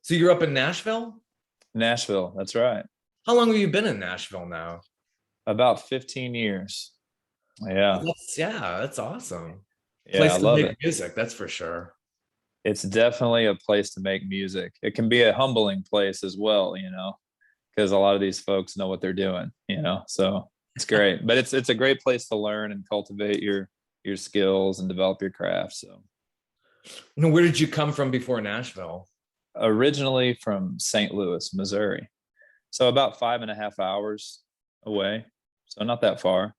So you're up in Nashville? Nashville, that's right. How long have you been in Nashville now? About 15 years. Oh, Yeah. that's awesome. Yeah, I Place to love make it. music, that's for sure. It's definitely a place to make music. It can be a humbling place as well, because a lot of these folks know what they're doing. So it's great. But it's a great place to learn and cultivate your skills and develop your craft. So And where did you come from before Nashville? originally from St. Louis, Missouri. So about 5.5 hours away. So not that far.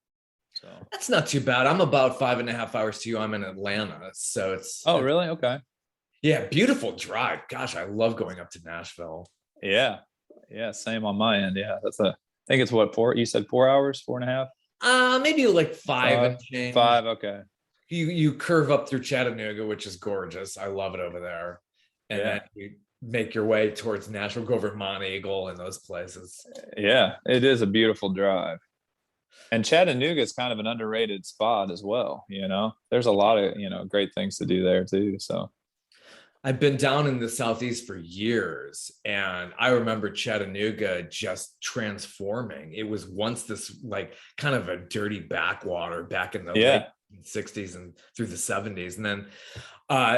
So That's not too bad. I'm about 5.5 hours to you. I'm in Atlanta. So oh really? Okay. yeah, beautiful drive. Gosh, I love going up to Nashville. Yeah. Yeah, same on my end. Yeah. I think it's what, four, you said 4 hours, 4.5? Maybe like five and Five. change. Five, okay. You curve up through Chattanooga, which is gorgeous. I love it over there. And then Yeah. you make your way towards Nashville, go over Mont Eagle and those places. Yeah, it is a beautiful drive. And Chattanooga is kind of an underrated spot as well. There's a lot of, great things to do there too. So I've been down in the Southeast for years, and I remember Chattanooga just transforming. It was once this like kind of a dirty backwater back in the late yeah. 60s and through the 70s. And then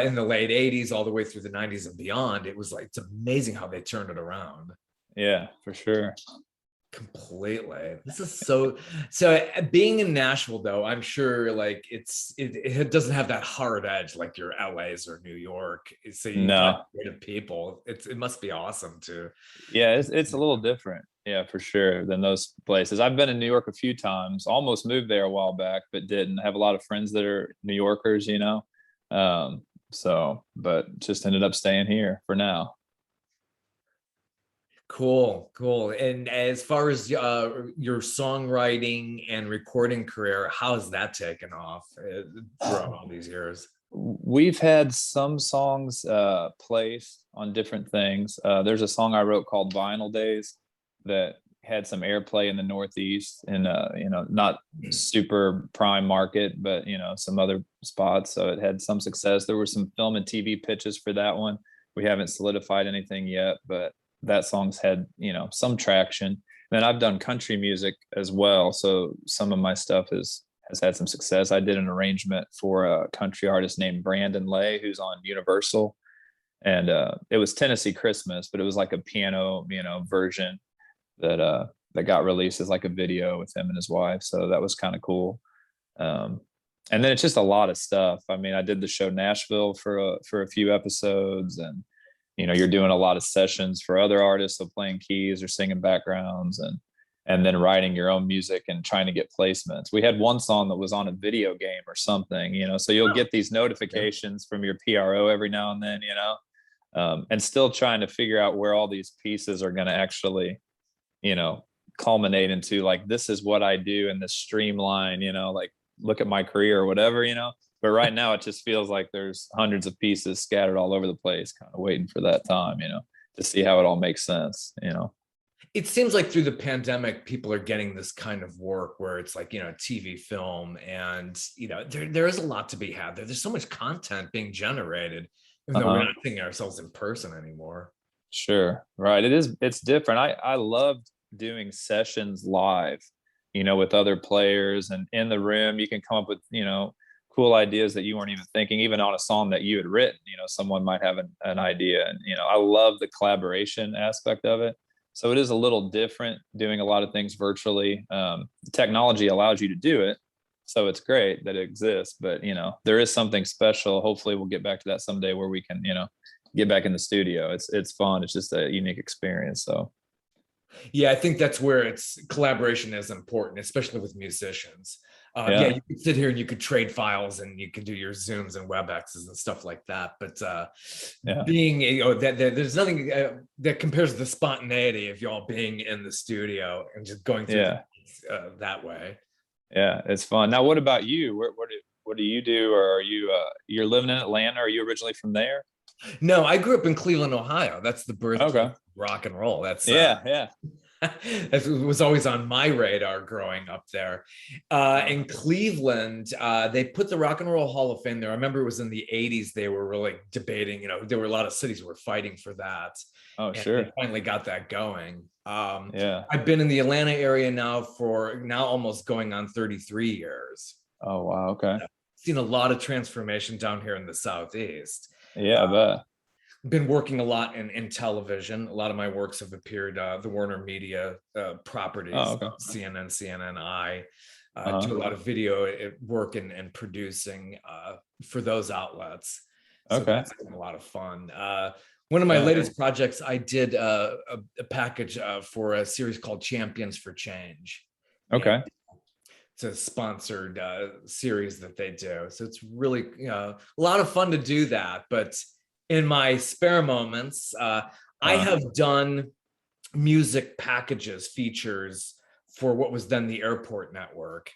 in the late 80s, all the way through the 90s and beyond, it was like, it's amazing how they turned it around. Yeah, for sure. Completely. This is so being in Nashville though, I'm sure like it doesn't have that hard edge like your LA's or New York. So you got No. rid of people. It must be awesome too. Yeah, it's a little different. Yeah, for sure, than those places. I've been in New York a few times, almost moved there a while back, but didn't. I have a lot of friends that are New Yorkers. But just ended up staying here for now. Cool. And as far as your songwriting and recording career, how has that taken off throughout all these years? We've had some songs placed on different things. There's a song I wrote called Vinyl Days that had some airplay in the Northeast and not super prime market, but some other spots. So it had some success. There were some film and TV pitches for that one. We haven't solidified anything yet, but that song's had some traction. Then I've done country music as well, so some of my stuff has had some success. I did an arrangement for a country artist named Brandon Lay, who's on Universal, and it was Tennessee Christmas, but it was like a piano, version that got released as like a video with him and his wife. So that was kind of cool. And then it's just a lot of stuff. I mean, I did the show Nashville for a few episodes, and you're doing a lot of sessions for other artists, so playing keys or singing backgrounds, and then writing your own music and trying to get placements. We had one song that was on a video game or something. So you'll get these notifications from your PRO every now and then, and still trying to figure out where all these pieces are going to actually, culminate into, like, this is what I do in this streamline, like, look at my career or whatever. But right now it just feels like there's hundreds of pieces scattered all over the place, kind of waiting for that time, to see how it all makes sense. It seems like through the pandemic, people are getting this kind of work where it's like, TV, film, and, there is a lot to be had there. There's so much content being generated, even though we're not seeing ourselves in person anymore. Sure. Right. It's different. I loved doing sessions live, with other players and in the room. You can come up with, cool ideas that you weren't even thinking, even on a song that you had written. Someone might have an idea, and I love the collaboration aspect of it. So it is a little different doing a lot of things virtually. The technology allows you to do it, so it's great that it exists, but there is something special. Hopefully we'll get back to that someday where we can get back in the studio. It's fun. It's just a unique experience. So Yeah, I think that's where collaboration is important, especially with musicians. yeah. You could sit here and you could trade files and you could do your Zooms and WebExes and stuff like that. But Yeah. being, there's nothing that compares to the spontaneity of y'all being in the studio and just going through that way. Yeah, it's fun. Now, what about you? What do you do? Or are you're living in Atlanta? Are you originally from there? No, I grew up in Cleveland, Ohio. That's the birthplace Okay. of rock and roll. That's Yeah. It was always on my radar growing up there. In Cleveland, they put the Rock and Roll Hall of Fame there. I remember it was in the 80s. They were really debating, there were a lot of cities were fighting for that. Oh, And sure. they finally got that going. Yeah. I've been in the Atlanta area now for almost going on 33 years. Oh, wow. Okay. I've seen a lot of transformation down here in the Southeast. Yeah, I bet. Been working a lot in television. A lot of my works have appeared the Warner Media properties, Oh, okay. CNN, CNNI. Uh-huh. Do a lot of video work and producing for those outlets. So Okay. that's been a lot of fun. One of my latest projects, I did a package for a series called Champions for Change. Okay. And it's a sponsored series that they do. So it's really a lot of fun to do that. But in my spare moments, I have done music packages, features for what was then the Airport Network.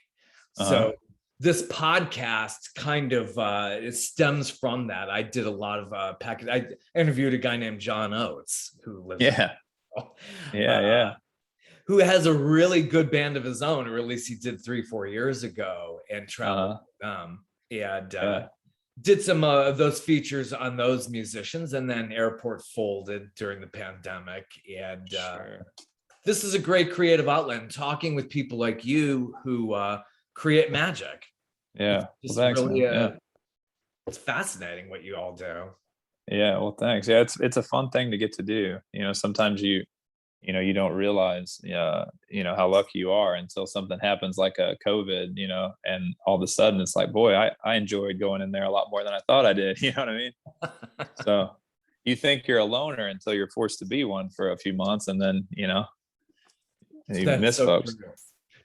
So this podcast kind of it stems from that. I did a lot of package. I interviewed a guy named John Oates who lives who has a really good band of his own, or at least he did 3-4 years ago, and traveled with them. And did some of those features on those musicians, and then Airport folded during the pandemic. And this is a great creative outlet, and talking with people like you who create magic. Yeah. It's Well, thanks, really, man. it's fascinating what you all do. Yeah. Well, thanks. Yeah. It's a fun thing to get to do. Sometimes you don't realize, how lucky you are until something happens like a COVID, and all of a sudden it's like, boy, I enjoyed going in there a lot more than I thought I did. You know what I mean? So you think you're a loner until you're forced to be one for a few months. And then, you miss so folks. True.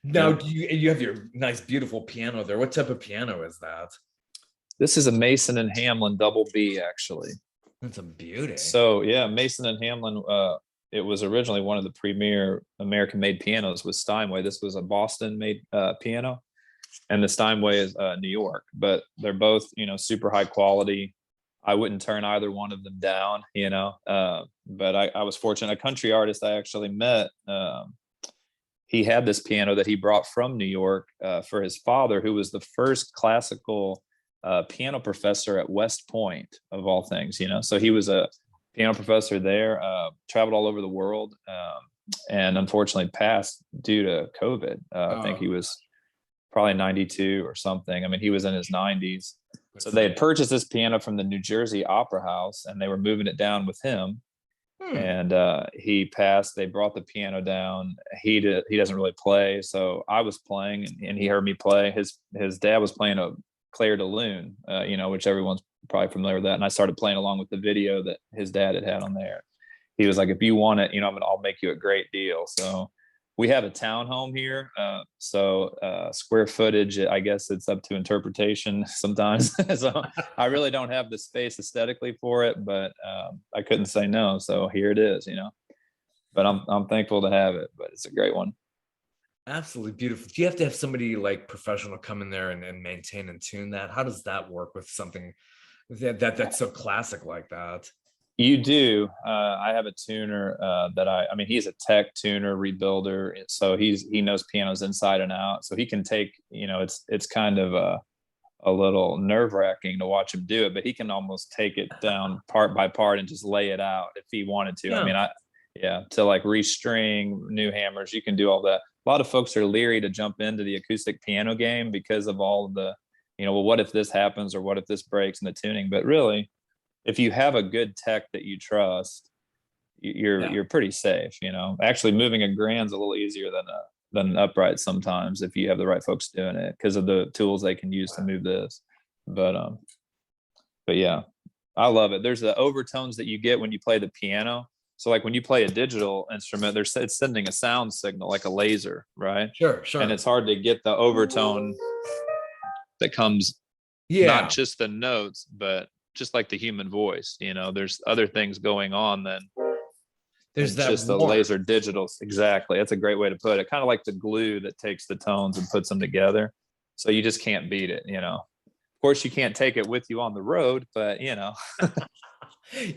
Now, do you have your nice, beautiful piano there? What type of piano is that? This is a Mason and Hamlin double B, actually. That's a beauty. So yeah, Mason and Hamlin, it was originally one of the premier American-made pianos with Steinway. This was a Boston-made piano, and the Steinway is New York. But they're both, super high quality. I wouldn't turn either one of them down, But I was fortunate. A country artist I actually met, he had this piano that he brought from New York for his father, who was the first classical piano professor at West Point, of all things. So he was a piano professor there, traveled all over the world, and unfortunately passed due to COVID. I think he was probably 92 or something. I mean, he was in his 90s. So they had purchased this piano from the New Jersey Opera House, and they were moving it down with him. And he passed. They brought the piano down. He doesn't really play, so I was playing, and he heard me play. His dad was playing a Clair de Lune, which everyone's probably familiar with that. And I started playing along with the video that his dad had on there. He was like, if you want it, I'll make you a great deal. So we have a townhome here. So square footage, I guess it's up to interpretation sometimes. So I really don't have the space aesthetically for it, but I couldn't say no. So here it is, but I'm thankful to have it, but it's a great one. Absolutely beautiful. Do you have to have somebody like professional come in there and maintain and tune that? How does that work with something that's so classic like that? You do. I have a tuner that I mean, he's a tech tuner, rebuilder. So he knows pianos inside and out. So he can take, it's kind of a little nerve wracking to watch him do it, but he can almost take it down part by part and just lay it out if he wanted to. Yeah. I mean, to like restring new hammers, you can do all that. A lot of folks are leery to jump into the acoustic piano game because of all of the, well, what if this happens or what if this breaks in the tuning? But really, if you have a good tech that you trust, you're pretty safe. Actually moving a grand's a little easier than an upright sometimes if you have the right folks doing it because of the tools they can use to move this. But yeah, I love it. There's the overtones that you get when you play the piano. So like when you play a digital instrument, it's sending a sound signal like a laser, right? Sure. And it's hard to get the overtone that comes, not just the notes, but just like the human voice. There's other things going on than there's just the laser digital. Exactly. That's a great way to put it. Kind of like the glue that takes the tones and puts them together. So you just can't beat it, Of course, you can't take it with you on the road, but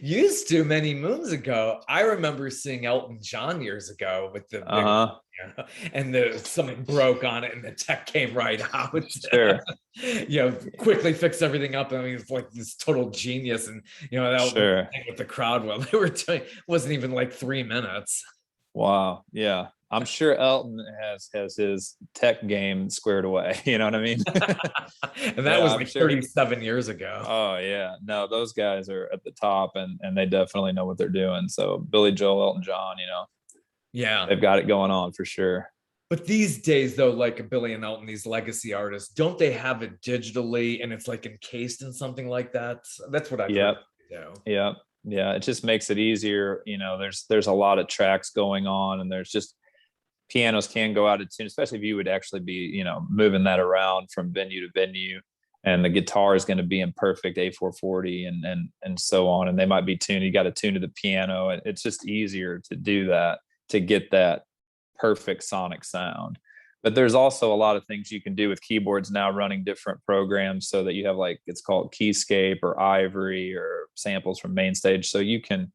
Used to many moons ago. I remember seeing Elton John years ago with the big, Uh-huh. and the something broke on it and the tech came right out. Sure. Quickly fixed everything up. I mean, it's like this total genius. And that Sure. thing with the crowd while they were doing wasn't even like 3 minutes. Wow. Yeah. I'm sure Elton has his tech game squared away. You know what I mean? And that Yeah, was I'm like sure 37 years ago. oh yeah. No, those guys are at the top and they definitely know what they're doing. So Billy Joel, Elton John, Yeah. they've got it going on for sure. But these days, though, like a Billy and Elton, these legacy artists, don't they have it digitally and it's like encased in something like that? That's what I've heard. Yep. Yep. Yeah. It just makes it easier. There's a lot of tracks going on and there's just pianos can go out of tune, especially if you would actually be, moving that around from venue to venue. And the guitar is going to be in perfect A440 and so on. And they might be tuned. You got to tune to the piano. And it's just easier to do that, to get that perfect sonic sound. But there's also a lot of things you can do with keyboards now, running different programs so that you have it's called Keyscape or Ivory or samples from Mainstage. So you can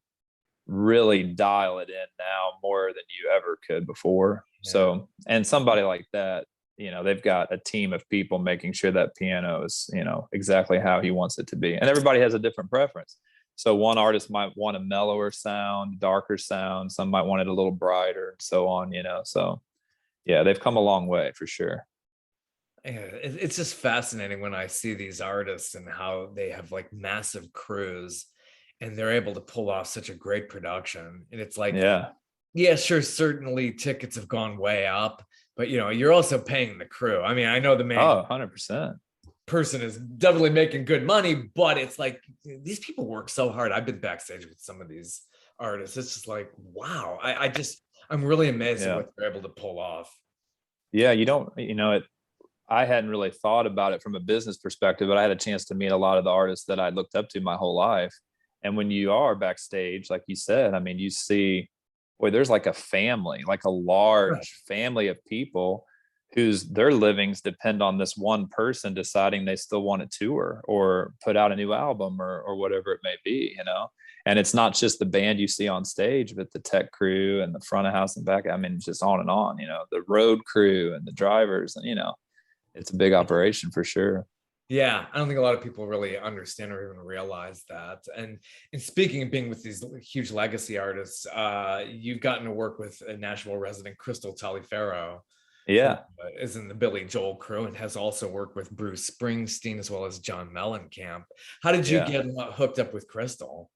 really dial it in now more than you ever could before. Yeah. So, and somebody like that, they've got a team of people making sure that piano is, exactly how he wants it to be. And everybody has a different preference. So one artist might want a mellower sound, darker sound. Some might want it a little brighter, so on, So yeah, they've come a long way for sure. Yeah, it's just fascinating when I see these artists and how they have like massive crews and they're able to pull off such a great production. And it's like, yeah, sure, certainly tickets have gone way up, but you're also paying the crew. I mean, I know the main 100% person is definitely making good money, but it's like these people work so hard. I've been backstage with some of these artists. It's just like, wow. I'm really amazed at what they're able to pull off. Yeah, I hadn't really thought about it from a business perspective, but I had a chance to meet a lot of the artists that I looked up to my whole life. And when you are backstage, like you said, I mean, you see, boy, there's like a family, like a large family of people their livings depend on this one person deciding they still want to tour or put out a new album or whatever it may be, And it's not just the band you see on stage, but the tech crew and the front of house and back. I mean, just on and on, the road crew and the drivers and, it's a big operation for sure. Yeah, I don't think a lot of people really understand or even realize that. And speaking of being with these huge legacy artists, you've gotten to work with a Nashville resident, Crystal Taliaferro. Yeah, who is in the Billy Joel crew and has also worked with Bruce Springsteen as well as John Mellencamp. How did you get hooked up with Crystal?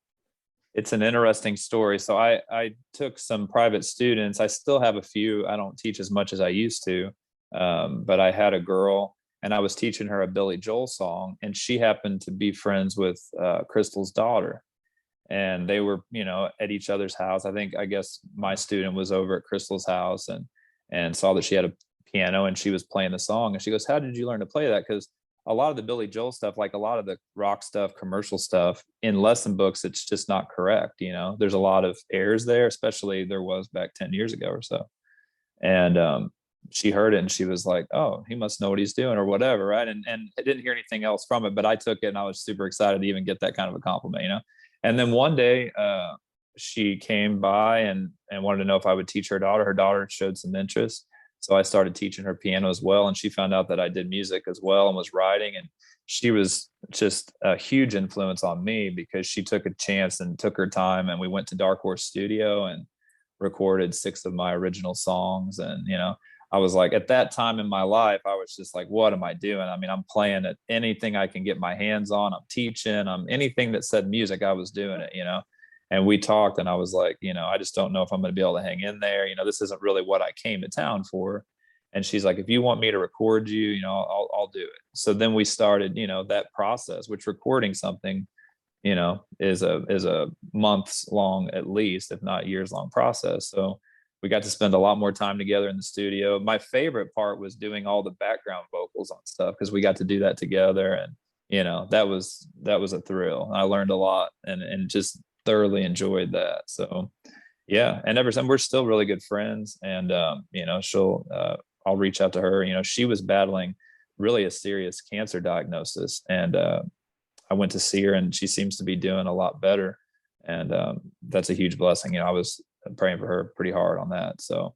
It's an interesting story. So I took some private students. I still have a few. I don't teach as much as I used to, but I had a girl and I was teaching her a Billy Joel song, and she happened to be friends with Crystal's daughter. And they were, at each other's house. I guess my student was over at Crystal's house and saw that she had a piano and she was playing the song. And she goes, "How did you learn to play that?" Because a lot of the Billy Joel stuff, like a lot of the rock stuff, commercial stuff in lesson books, it's just not correct. There's a lot of errors there, especially there was back 10 years ago or so. And she heard it and she was like, "Oh, he must know what he's doing," or whatever. Right. And I didn't hear anything else from it, but I took it and I was super excited to even get that kind of a compliment, And then one day she came by and wanted to know if I would teach her daughter. Her daughter showed some interest. So I started teaching her piano as well. And she found out that I did music as well and was writing. And she was just a huge influence on me because she took a chance and took her time. And we went to Dark Horse Studio and recorded 6 of my original songs. And, I was like, at that time in my life, I was just like, what am I doing? I mean, I'm playing at anything I can get my hands on. I'm teaching. I'm anything that said music, I was doing it, And we talked and I was like, I just don't know if I'm going to be able to hang in there. This isn't really what I came to town for. And she's like, "If you want me to record you, I'll do it." So then we started, that process, which recording something, is a months long, at least, if not years long process. So we got to spend a lot more time together in the studio. My favorite part was doing all the background vocals on stuff because we got to do that together. And, that was a thrill. I learned a lot and just thoroughly enjoyed that. So yeah, and ever since we're still really good friends. And I'll reach out to her. She was battling really a serious cancer diagnosis, and I went to see her, and she seems to be doing a lot better. And that's a huge blessing. I was praying for her pretty hard on that. So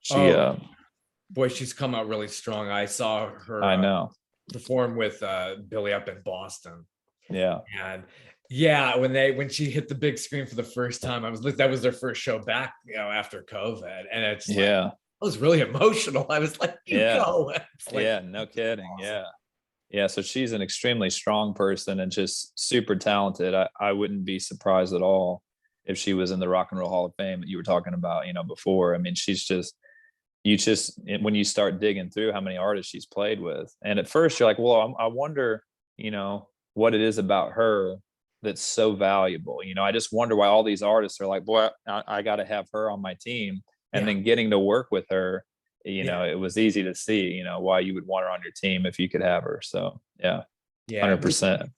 she, boy, she's come out really strong. I saw her I know. perform with Billy up in Boston. Yeah. And yeah, when she hit the big screen for the first time, that was their first show back, after COVID. And it's I was really emotional. I was like, you go. Yeah, no kidding. Awesome. Yeah. So she's an extremely strong person and just super talented. I wouldn't be surprised at all if she was in the Rock and Roll Hall of Fame that you were talking about, before. I mean, she's just, when you start digging through how many artists she's played with, and at first you're like, well, I wonder, what it is about her that's so valuable. I just wonder why all these artists are like, boy, I got to have her on my team. And then getting to work with her, it was easy to see, why you would want her on your team if you could have her. So yeah, 100%.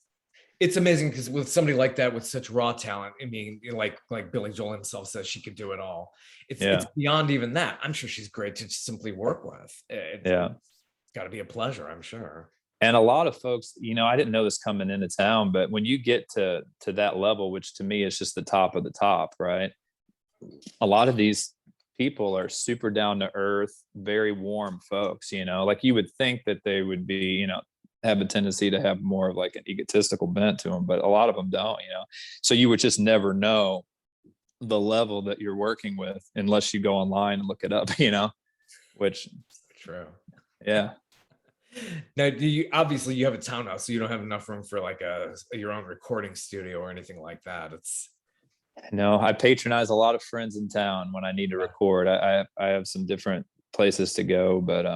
It's amazing because with somebody like that with such raw talent, I mean, like Billy Joel himself says, she could do it all. It's beyond even that. I'm sure she's great to just simply work with. It's got to be a pleasure, I'm sure. And a lot of folks, I didn't know this coming into town, but when you get to that level, which to me is just the top of the top, right? A lot of these people are super down to earth, very warm folks, like you would think that they would be, have a tendency to have more of like an egotistical bent to them, but a lot of them don't, so you would just never know the level that you're working with unless you go online and look it up, which true. Yeah. Now, obviously you have a townhouse, so you don't have enough room for like your own recording studio or anything like that. No, I patronize a lot of friends in town when I need to record. I have some different places to go, but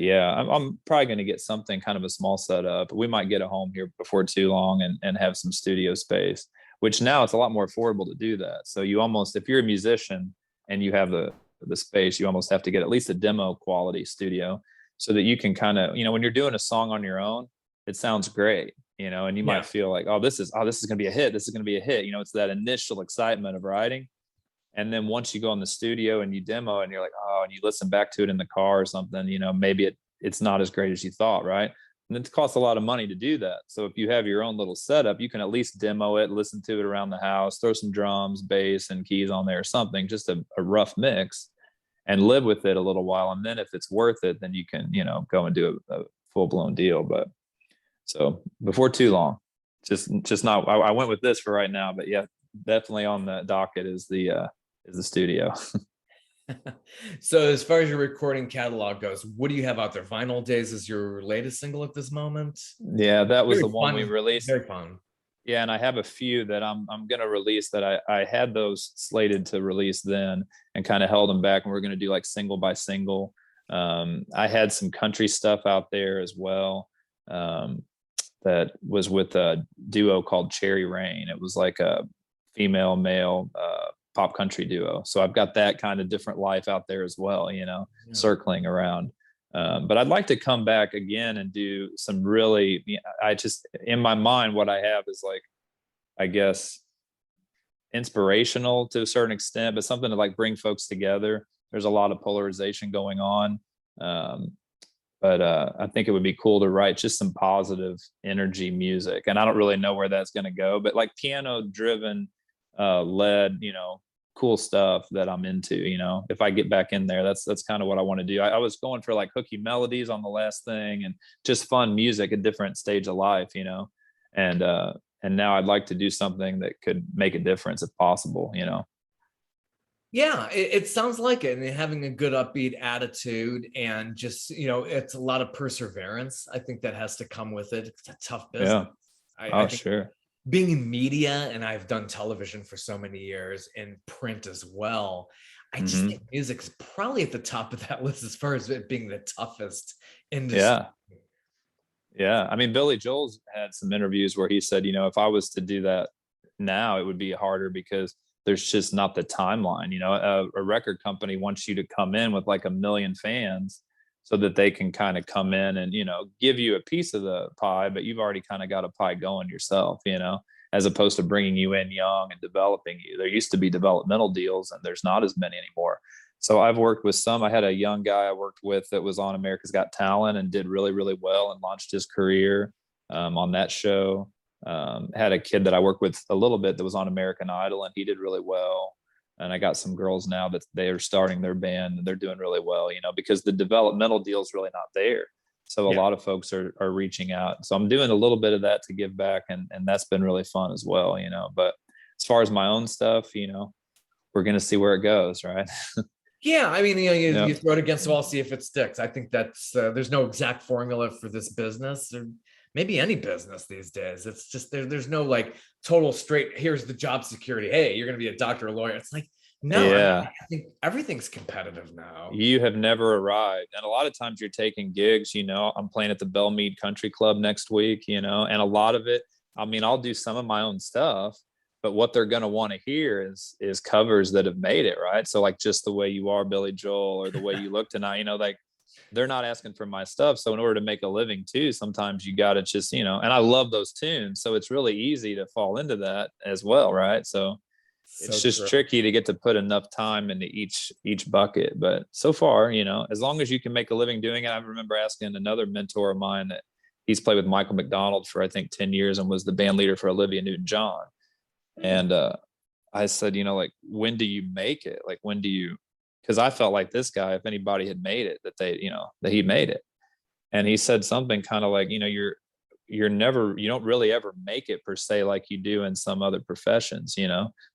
yeah, I'm probably going to get something kind of a small setup. We might get a home here before too long and have some studio space, which now it's a lot more affordable to do that. So you almost, if you're a musician and you have the space, you almost have to get at least a demo quality studio so that you can kind of, when you're doing a song on your own, it sounds great, and you might feel like, this is going to be a hit. This is going to be a hit. It's that initial excitement of writing. And then once you go in the studio and you demo and you're like, and you listen back to it in the car or something, maybe it's not as great as you thought, right? And it costs a lot of money to do that. So if you have your own little setup, you can at least demo it, listen to it around the house, throw some drums, bass, and keys on there or something, just a rough mix, and live with it a little while. And then if it's worth it, then you can, go and do a full-blown deal. But so before too long, just not, I went with this for right now, but yeah, definitely on the docket is the studio. So as far as your recording catalog goes, what do you have out there? Vinyl Days is your latest single at this moment? Yeah, that was the one we released. Very fun. Yeah, and I have a few that I'm gonna release that I had those slated to release then and kind of held them back, and we're gonna do like single by single. I had some country stuff out there as well. That was with a duo called Cherry Rain. It was like a female male pop country duo. So I've got that kind of different life out there as well, circling around. But I'd like to come back again and do some really, in my mind, what I have is like, I guess, inspirational to a certain extent, but something to like bring folks together. There's a lot of polarization going on. But I think it would be cool to write just some positive energy music. And I don't really know where that's going to go, but like piano driven, led, cool stuff that I'm into, if I get back in there, that's kind of what I want to do. I was going for like hooky melodies on the last thing and just fun music, a different stage of life, and now I'd like to do something that could make a difference if possible, Yeah, it sounds like it. And having a good upbeat attitude and just, it's a lot of perseverance. I think that has to come with it. It's a tough business. Yeah. I think sure. Being in media, and I've done television for so many years and print as well, I just think music is probably at the top of that list as far as it being the toughest industry. Yeah. I mean, Billy Joel's had some interviews where he said, if I was to do that now, it would be harder because there's just not the timeline. A record company wants you to come in with like 1 million fans so that they can kind of come in and, give you a piece of the pie, but you've already kind of got a pie going yourself, as opposed to bringing you in young and developing you. There used to be developmental deals and there's not as many anymore. So I've worked with some. I had a young guy I worked with that was on America's Got Talent and did really, really well and launched his career on that show. Had a kid that I worked with a little bit that was on American Idol, and he did really well. And I got some girls now that they are starting their band and they're doing really well, because the developmental deal is really not there. So a lot of folks are reaching out. So I'm doing a little bit of that to give back, and that's been really fun as well, But as far as my own stuff, we're going to see where it goes, right? Yeah, I mean, you throw it against the wall, see if it sticks. I think that's there's no exact formula for this business, or maybe any business these days. It's just there's no like total straight, here's the job security. Hey, you're going to be a doctor or lawyer. It's like, no, I think everything's competitive now. You have never arrived. And a lot of times you're taking gigs, I'm playing at the Belmead Country Club next week, and a lot of it, I mean, I'll do some of my own stuff, but what they're going to want to hear is covers that have made it, right? So like Just the Way You Are, Billy Joel, or The Way You Look Tonight, like they're not asking for my stuff. So in order to make a living too, sometimes you got to just, and I love those tunes. So it's really easy to fall into that as well, right? So it's just tricky to get to put enough time into each bucket. But so far, as long as you can make a living doing it. I remember asking another mentor of mine that he's played with Michael McDonald for I think 10 years and was the band leader for Olivia Newton-John. And I said, like, when do you make it? Like, when do you, because I felt like this guy, if anybody had made it, that that he made it. And he said something kind of like, you don't really ever make it per se like you do in some other professions,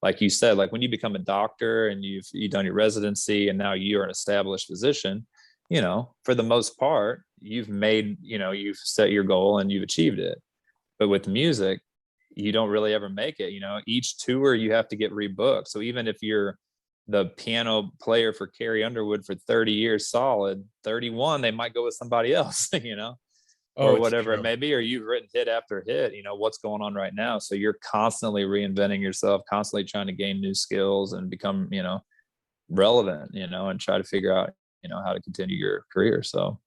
like you said, like when you become a doctor and you've done your residency and now you're an established physician, for the most part, you've made, you've set your goal and you've achieved it. But with music, you don't really ever make it. Each tour you have to get rebooked. So even if you're the piano player for Carrie Underwood for 30 years solid, 31, they might go with somebody else, or whatever it may be, or you've written hit after hit, what's going on right now. So you're constantly reinventing yourself, constantly trying to gain new skills and become, relevant, and try to figure out, how to continue your career. So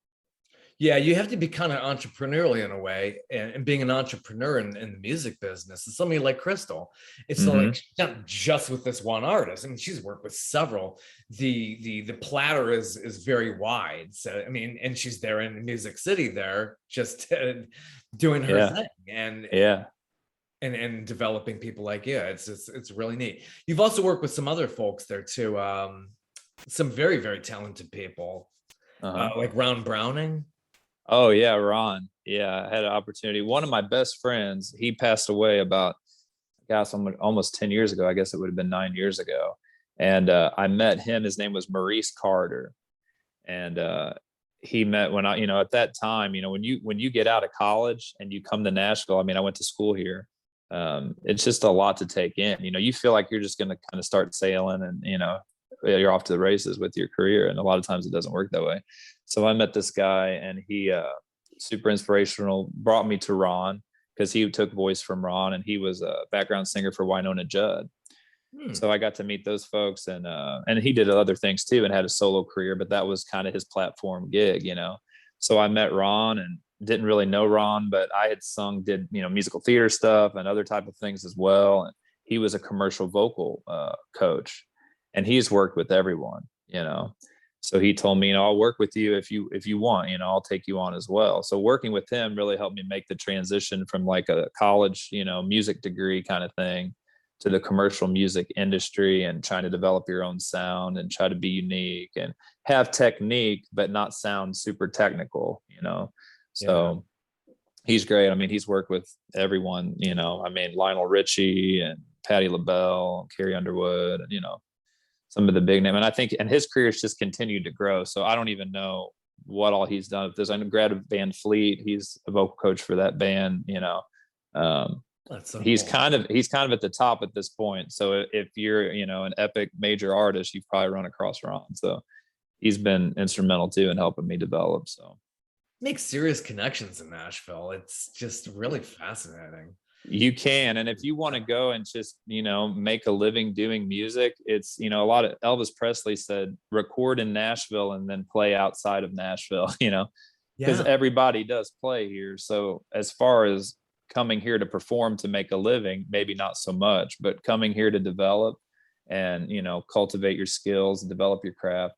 yeah, you have to be kind of entrepreneurial in a way, and being an entrepreneur in the music business is something like Crystal. It's like not just with this one artist. I mean, she's worked with several. The platter is very wide. So I mean, and she's there in Music City there, just doing her thing, and developing people like you. It's really neat. You've also worked with some other folks there too. Some very, very talented people, like Ron Browning. Oh yeah, Ron. Yeah, I had an opportunity. One of my best friends, he passed away about, gosh, almost 10 years ago. I guess it would have been 9 years ago. And I met him. His name was Maurice Carter. And he met when I, at that time, when you get out of college and you come to Nashville, I mean, I went to school here. It's just a lot to take in. You feel like you're just going to kind of start sailing and, you're off to the races with your career. And a lot of times it doesn't work that way. So I met this guy and he super inspirational, brought me to Ron because he took voice from Ron and he was a background singer for Wynonna Judd. So I got to meet those folks and he did other things too and had a solo career, but that was kind of his platform gig, So I met Ron and didn't really know Ron, but I had did musical theater stuff and other type of things as well. And he was a commercial vocal coach. And he's worked with everyone, So he told me, I'll work with you if you want, I'll take you on as well. So working with him really helped me make the transition from like a college, music degree kind of thing to the commercial music industry and trying to develop your own sound and try to be unique and have technique, but not sound super technical, So he's great. I mean, he's worked with everyone, I mean, Lionel Richie and Patti LaBelle, Carrie Underwood, and, some of the big name. And I think, and his career's just continued to grow. So I don't even know what all he's done. If there's a grad band Fleet, he's a vocal coach for that band, That's so he's cool. kind of at the top at this point. So if you're, an epic major artist, you've probably run across Ron. So he's been instrumental too in helping me develop. So make serious connections in Nashville. It's just really fascinating. You can. And if you want to go and just, make a living doing music, it's, a lot of Elvis Presley said, record in Nashville and then play outside of Nashville, because everybody does play here. So as far as coming here to perform, to make a living, maybe not so much, but coming here to develop and, cultivate your skills and develop your craft.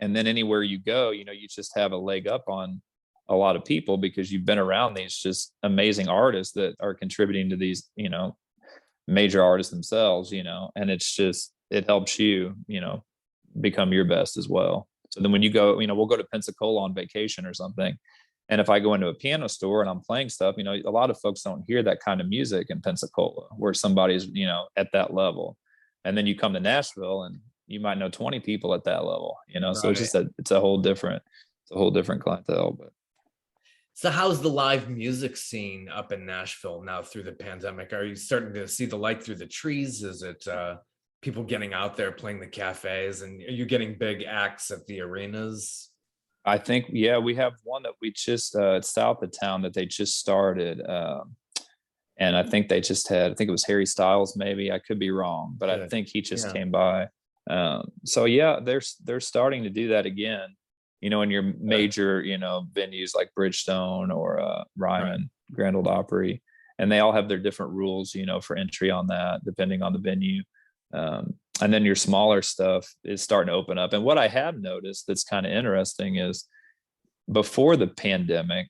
And then anywhere you go, you just have a leg up on a lot of people because you've been around these just amazing artists that are contributing to these, major artists themselves, and it's just, it helps you, become your best as well. So then when you go, we'll go to Pensacola on vacation or something. And if I go into a piano store and I'm playing stuff, a lot of folks don't hear that kind of music in Pensacola where somebody's, at that level. And then you come to Nashville and you might know 20 people at that level, so it's just it's a whole different clientele. But so how's the live music scene up in Nashville now through the pandemic? Are you starting to see the light through the trees? Is it people getting out there playing the cafes, and are you getting big acts at the arenas? I think, yeah, we have one that we just, it's south of town that they just started. And I think they just had, I think it was Harry Styles, maybe, I could be wrong, but I think he just came by. So yeah, they're starting to do that again, in your major, venues like Bridgestone or Ryman, Grand Ole Opry, and they all have their different rules, for entry on that, depending on the venue. And then your smaller stuff is starting to open up. And what I have noticed that's kind of interesting is before the pandemic,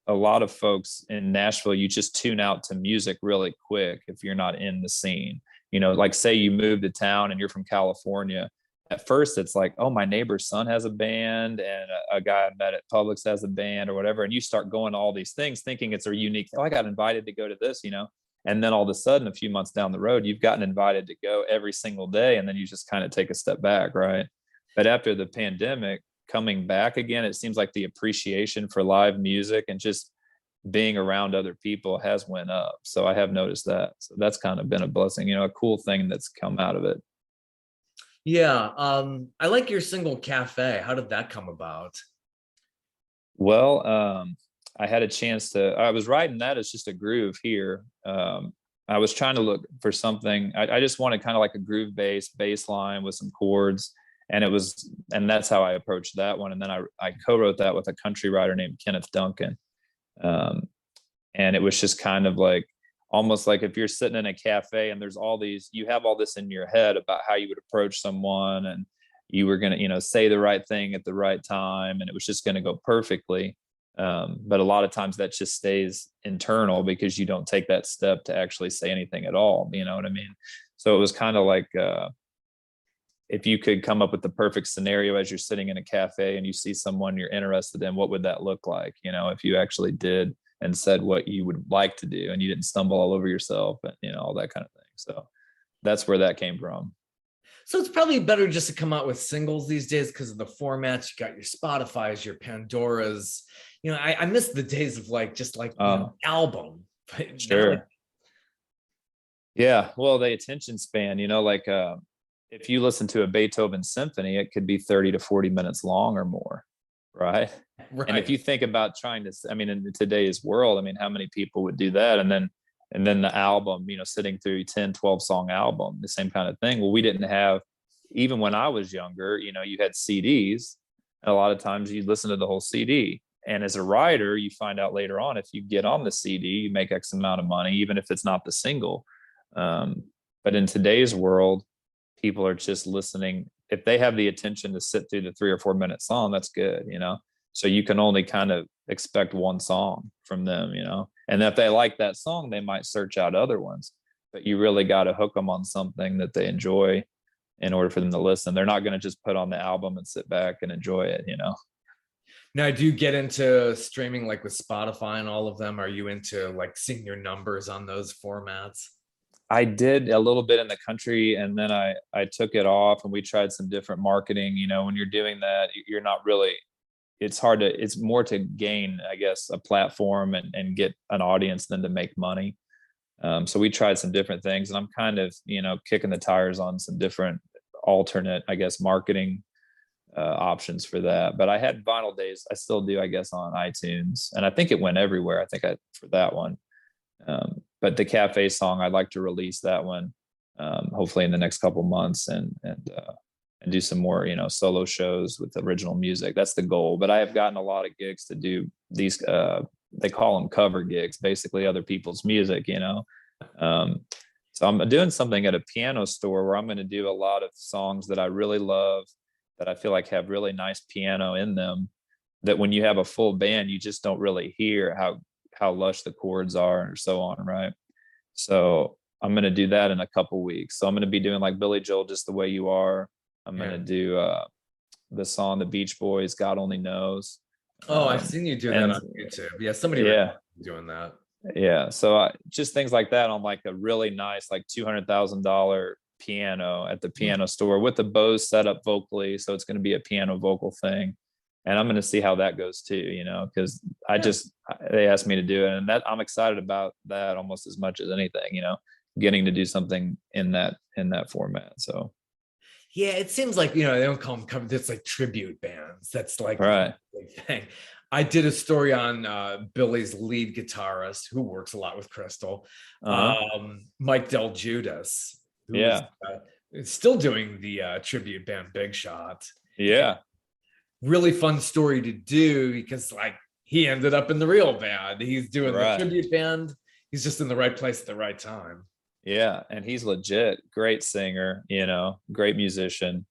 a lot of folks in Nashville, you just tune out to music really quick if you're not in the scene. Like say you move to town and you're from California. At first, it's like, oh, my neighbor's son has a band, and a guy I met at Publix has a band or whatever. And you start going to all these things thinking it's a unique, oh, I got invited to go to this, And then all of a sudden, a few months down the road, you've gotten invited to go every single day. And then you just kind of take a step back, right? But after the pandemic, coming back again, it seems like the appreciation for live music and just being around other people has went up. So I have noticed that. So that's kind of been a blessing, a cool thing that's come out of it. Yeah. I like your single Cafe. How did that come about? Well, I had a chance I was writing that as just a groove here. I was trying to look for something. I just wanted kind of like a groove bass line with some chords. And that's how I approached that one. And then I co-wrote that with a country writer named Kenneth Duncan. And it was just kind of like, almost like if you're sitting in a cafe and there's you have all this in your head about how you would approach someone, and you were going to, say the right thing at the right time, and it was just going to go perfectly. But a lot of times that just stays internal because you don't take that step to actually say anything at all. You know what I mean? So it was kind of like, if you could come up with the perfect scenario as you're sitting in a cafe and you see someone you're interested in, what would that look like? If you actually did and said what you would like to do and you didn't stumble all over yourself and, all that kind of thing. So that's where that came from. So it's probably better just to come out with singles these days because of the formats. You got your Spotify's, your Pandora's. I miss the days of album. Sure. Yeah. Well, the attention span, if you listen to a Beethoven symphony, it could be 30 to 40 minutes long or more. Right. And if you think about in today's world, how many people would do that? And then the album, sitting through 10, 12 song album, the same kind of thing. Well, we didn't have, even when I was younger, you had CDs, and a lot of times you'd listen to the whole CD. And as a writer, you find out later on, if you get on the CD, you make X amount of money, even if it's not the single. But in today's world, people are just listening. If they have the attention to sit through the 3 or 4 minute song, that's good, So you can only kind of expect one song from them, And if they like that song, they might search out other ones. But you really got to hook them on something that they enjoy in order for them to listen. They're not going to just put on the album and sit back and enjoy it, Now, do you get into streaming like with Spotify and all of them? Are you into like seeing your numbers on those formats? I did a little bit in the country, and then I took it off, and we tried some different marketing. When you're doing that, you're not really, it's more to gain, I guess, a platform and get an audience than to make money. So we tried some different things, and I'm kind of, kicking the tires on some different alternate, I guess, marketing options for that. But I had Vinyl Days. I still do, I guess, on iTunes, and I think it went everywhere. I think for that one. But the cafe song, I'd like to release that one, hopefully in the next couple months, and do some more, solo shows with original music. That's the goal. But I have gotten a lot of gigs to do these. They call them cover gigs, basically other people's music. So I'm doing something at a piano store where I'm going to do a lot of songs that I really love, that I feel like have really nice piano in them, that when you have a full band, you just don't really hear how lush the chords are and so on, right? So I'm going to do that in a couple weeks. So I'm going to be doing like Billy Joel, Just the Way You Are. I'm going to do the song The Beach Boys, God Only Knows. Oh, I've seen you do that and on YouTube. Yeah, somebody doing that. Yeah, so just things like that on like a really nice like $200,000 piano at the piano store with the Bose set up vocally, so it's going to be a piano vocal thing, and I'm going to see how that goes too, you know, because they asked me to do it, and that I'm excited about that almost as much as anything, you know, getting to do something in that format. So yeah, it seems like, you know, they don't call them covers, it's like tribute bands. That's like right. the big thing. I did a story on Billy's lead guitarist, who works a lot with Crystal, Mike Del Judas, who is still doing the tribute band Big Shot. Yeah. Really fun story to do, because like he ended up in the real band. He's doing the tribute band. He's just in the right place at the right time. Yeah, and he's legit, great singer, you know, great musician.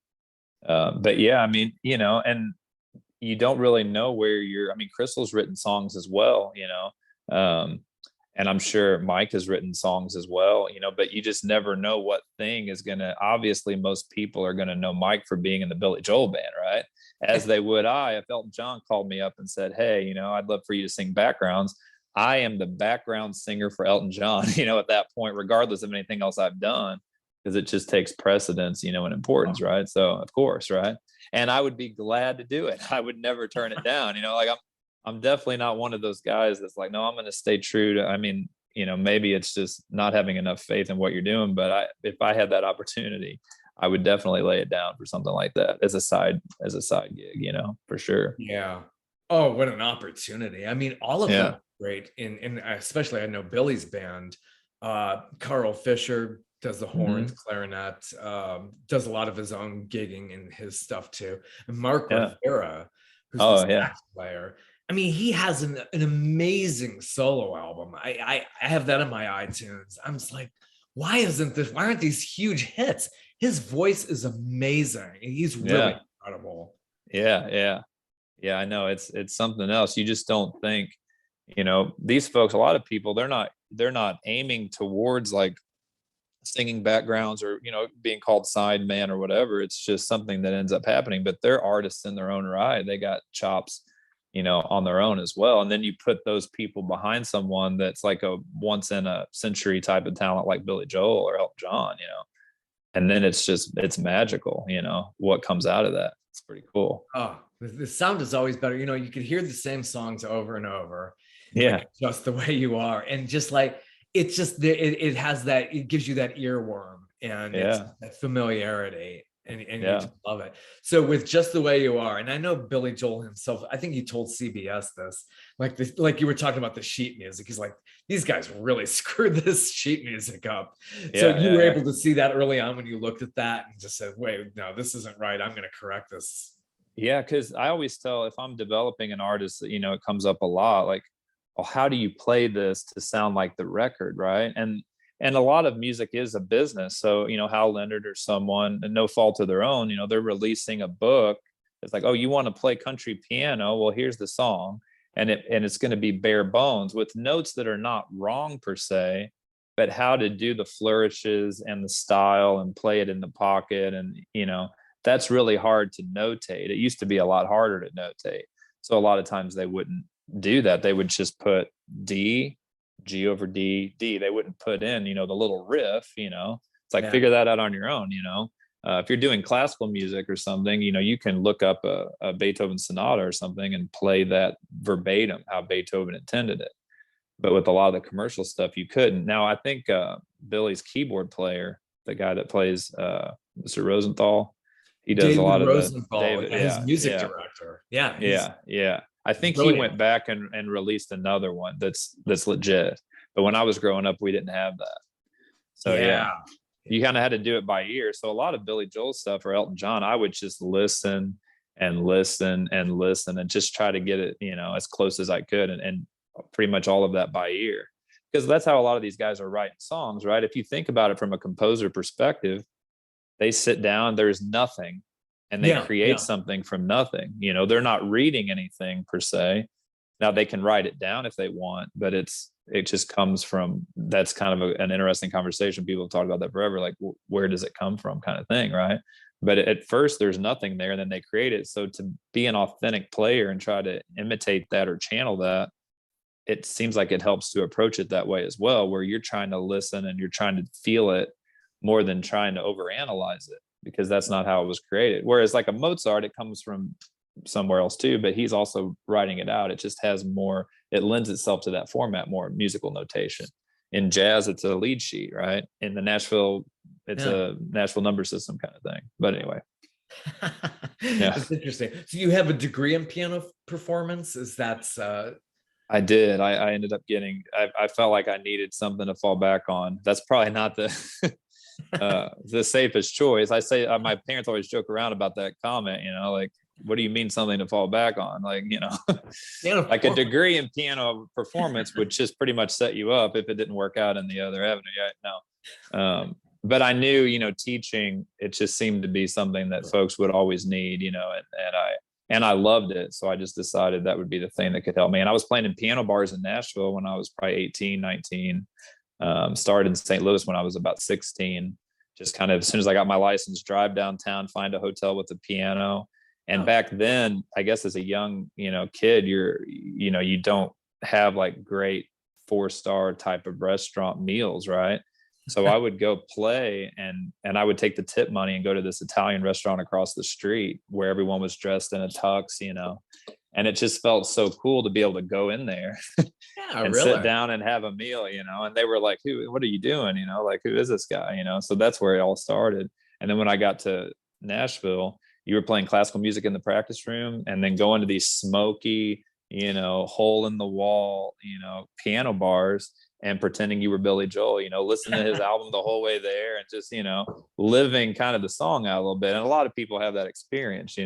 But yeah, I mean, you know, and you don't really know where I mean, Crystal's written songs as well, you know, and I'm sure Mike has written songs as well, you know, but you just never know what thing is going to, obviously most people are going to know Mike for being in the Billy Joel band, right? As they would if Elton John called me up and said, hey, you know, I'd love for you to sing backgrounds. I am the background singer for Elton John, you know, at that point, regardless of anything else I've done, because it just takes precedence, you know, and importance, right? So of course, right? And I would be glad to do it. I would never turn it down, you know, like I'm definitely not one of those guys that's like, no, I'm going to stay true to, I mean, you know, maybe it's just not having enough faith in what you're doing, but if I had that opportunity, I would definitely lay it down for something like that as a side gig, you know, for sure. Yeah. Oh, what an opportunity. I mean, all of them great. And especially I know Billy's band, Carl Fisher does the horns, clarinet, does a lot of his own gigging and his stuff too. And Mark Rivera, who's the sax player. I mean, he has an amazing solo album. I have that in my iTunes. I'm just like, why aren't these huge hits? His voice is amazing. He's really incredible. Yeah, I know. It's something else. You just don't think, you know, these folks, a lot of people, they're not aiming towards like singing backgrounds or, you know, being called side man or whatever. It's just something that ends up happening, but they're artists in their own right. They got chops, you know, on their own as well. And then you put those people behind someone that's like a once in a century type of talent like Billy Joel or Elton John, you know, and then it's magical, you know, what comes out of that. It's pretty cool. Oh, the sound is always better. You know, you could hear the same songs over and over. Yeah. Like, Just the Way You Are. And just like, it's just, it has that, it gives you that earworm and it's that familiarity. And you just love it. So with Just the Way You Are, and I know Billy Joel himself, I think he told CBS this, like you were talking about the sheet music. He's like, these guys really screwed this sheet music up. So you were able to see that early on when you looked at that and just said, wait, no, this isn't right. I'm going to correct this. Yeah, because I always tell, if I'm developing an artist, that, you know, it comes up a lot, like, oh, how do you play this to sound like the record, right? And a lot of music is a business. So, you know, Hal Leonard or someone, and no fault of their own, you know, they're releasing a book. It's like, oh, you want to play country piano? Well, here's the song. And it's going to be bare bones with notes that are not wrong per se, but how to do the flourishes and the style and play it in the pocket. And, you know, that's really hard to notate. It used to be a lot harder to notate. So a lot of times they wouldn't do that. They would just put D, G over D, D. They wouldn't put in, you know, the little riff, you know. It's like, figure that out on your own, you know. If you're doing classical music or something, you know, you can look up a Beethoven sonata or something and play that verbatim, how Beethoven intended it. But with a lot of the commercial stuff, you couldn't. Now, I think Billy's keyboard player, the guy that plays Mr. Rosenthal, he does David a lot Rosenthal, of the his music director. Yeah. I think he went back and released another one that's legit. But when I was growing up, we didn't have that. So you kind of had to do it by ear. So a lot of Billy Joel stuff or Elton John, I would just listen and listen and listen and just try to get it, you know, as close as I could, and pretty much all of that by ear, because that's how a lot of these guys are writing songs, right? If you think about it from a composer perspective, they sit down, there's nothing, and they Yeah, create yeah. something from nothing. They're not reading anything per se. Now they can write it down if they want, but it just comes from, that's kind of an interesting conversation. People have talked about that forever. Like, where does it come from, kind of thing, right? But at first there's nothing there, and then they create it. So to be an authentic player and try to imitate that or channel that, it seems like it helps to approach it that way as well, where you're trying to listen and you're trying to feel it more than trying to overanalyze it, because that's not how it was created. Whereas like a Mozart, it comes from somewhere else too, but he's also writing it out. It just has more, it lends itself to that format, more musical notation. In jazz, it's a lead sheet, right? In the Nashville, it's a Nashville number system kind of thing. But anyway. Yeah. It's interesting. So you have a degree in piano performance? Is that I did. I ended up getting, I felt like I needed something to fall back on. That's probably not the safest choice. I say, my parents always joke around about that comment, like, what do you mean something to fall back on? Like, like a degree in piano performance would just pretty much set you up if it didn't work out in the other avenue. No. But I knew, teaching, it just seemed to be something that folks would always need, and I loved it. So I just decided that would be the thing that could help me. And I was playing in piano bars in Nashville when I was probably 18, 19. Started in St. Louis when I was about 16. Just kind of, as soon as I got my license, drive downtown, find a hotel with a piano. And back then, I guess as a young, kid, you don't have like great 4-star type of restaurant meals, right? So I would go play and I would take the tip money and go to this Italian restaurant across the street where everyone was dressed in a tux, and it just felt so cool to be able to go in there and sit down and have a meal, and they were like, what are you doing? Like, who is this guy? So that's where it all started. And then when I got to Nashville, you were playing classical music in the practice room and then going to these smoky, hole in the wall, piano bars and pretending you were Billy Joel, listening to his album the whole way there and just, living kind of the song out a little bit. And a lot of people have that experience,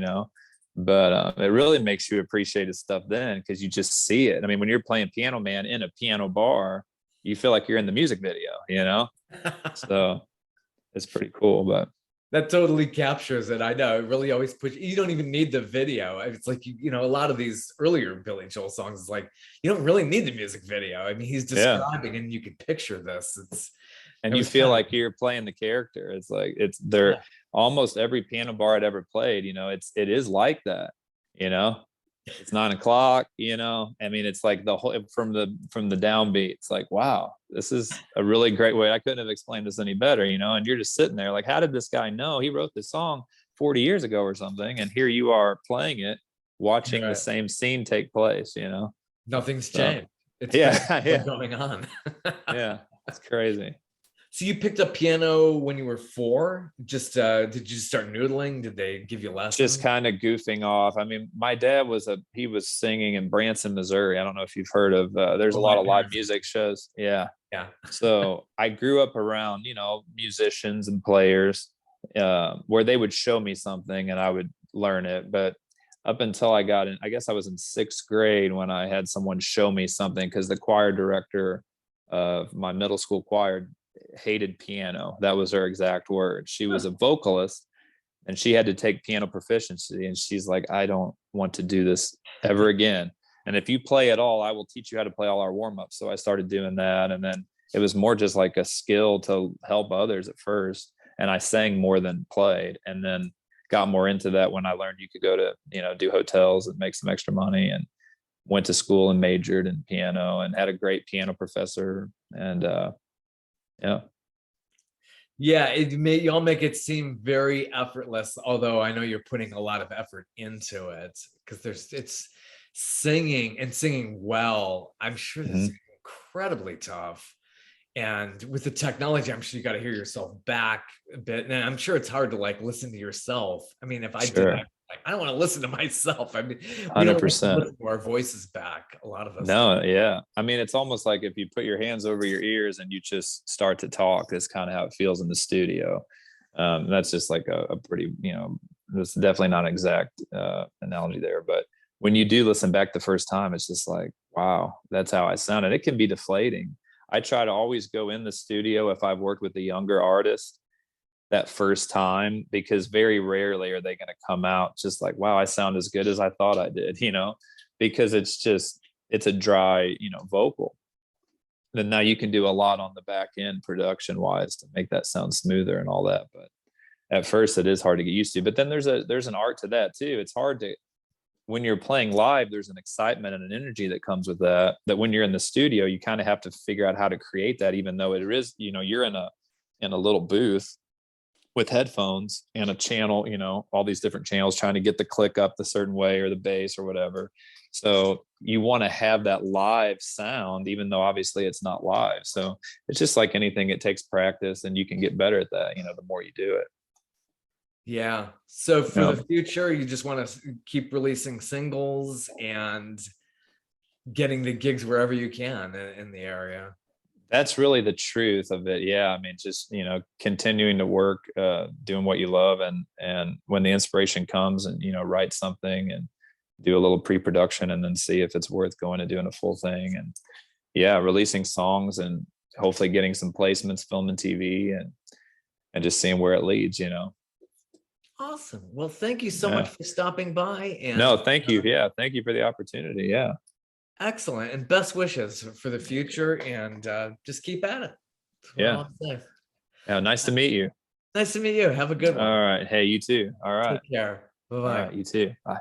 but it really makes you appreciate his stuff then, because you just see it. I mean, when you're playing Piano Man in a piano bar, you feel like you're in the music video, so it's pretty cool. But that totally captures it. I know, it really always you don't even need the video. It's like, a lot of these earlier Billy Joel songs is like, you don't really need the music video. I mean, he's describing and you can picture this. And you feel like you're playing the character. It's like, there almost every piano bar I'd ever played, it is like that, it's 9 o'clock, I mean, it's like the whole, from the downbeat, it's like, wow, this is a really great way. I couldn't have explained this any better, and you're just sitting there like, how did this guy know? He wrote this song 40 years ago or something, and here you are playing it, watching the same scene take place. Nothing's changed. It's going on. Yeah, it's crazy. So you picked up piano when you were 4? Just did you start noodling? Did they give you lessons? Just kind of goofing off. I mean, my dad he was singing in Branson, Missouri. I don't know if you've heard of. There's a lot of live music shows. Yeah. So I grew up around musicians and players, where they would show me something and I would learn it. But up until I got in, I guess I was in 6th grade when I had someone show me something, because the choir director of my middle school choir hated piano. That was her exact word. She was a vocalist and she had to take piano proficiency, and she's like, I don't want to do this ever again, and if you play at all, I will teach you how to play all our warm-ups. So I started doing that, and then it was more just like a skill to help others at first, and I sang more than played, and then got more into that when I learned you could go to do hotels and make some extra money, and went to school and majored in piano and had a great piano professor. And y'all make it seem very effortless, although I know you're putting a lot of effort into it, because it's singing well. I'm sure this is incredibly tough, and with the technology, I'm sure you got to hear yourself back a bit, and I'm sure it's hard to like listen to yourself. I mean, if I did that, I don't want to listen to myself. I mean, 100%. Listen to our voices back. A lot of us. No, yeah. I mean, it's almost like if you put your hands over your ears and you just start to talk. That's kind of how it feels in the studio. That's just like a pretty, that's definitely not an exact analogy there. But when you do listen back the first time, it's just like, wow, that's how I sounded. It can be deflating. I try to always go in the studio if I've worked with a younger artist that first time, because very rarely are they going to come out just like, wow, I sound as good as I thought I did, because it's a dry, vocal. And now you can do a lot on the back end production wise to make that sound smoother and all that. But at first it is hard to get used to. But then there's an art to that too. It's hard to, when you're playing live, there's an excitement and an energy that comes with that when you're in the studio, you kind of have to figure out how to create that, even though it is, you're in a little booth with headphones and a channel, all these different channels, trying to get the click up the certain way or the bass or whatever. So you want to have that live sound, even though obviously it's not live. So it's just like anything, it takes practice, and you can get better at that, the more you do it. Yeah. So for the future, you just want to keep releasing singles and getting the gigs wherever you can in the area. That's really the truth of it. Yeah. I mean, just, continuing to work, doing what you love, and when the inspiration comes, and, write something and do a little pre-production, and then see if it's worth going and doing a full thing. And yeah, releasing songs and hopefully getting some placements, film and TV, and just seeing where it leads, Awesome. Well, thank you so much for stopping by. And no, thank you. Yeah. Thank you for the opportunity. Yeah. Excellent. And best wishes for the future, and just keep at it. Yeah. Yeah. Nice to meet you. Nice to meet you. Have a good one. All right. Hey, you too. All right. Take care. Bye-bye. All right. You too. Bye.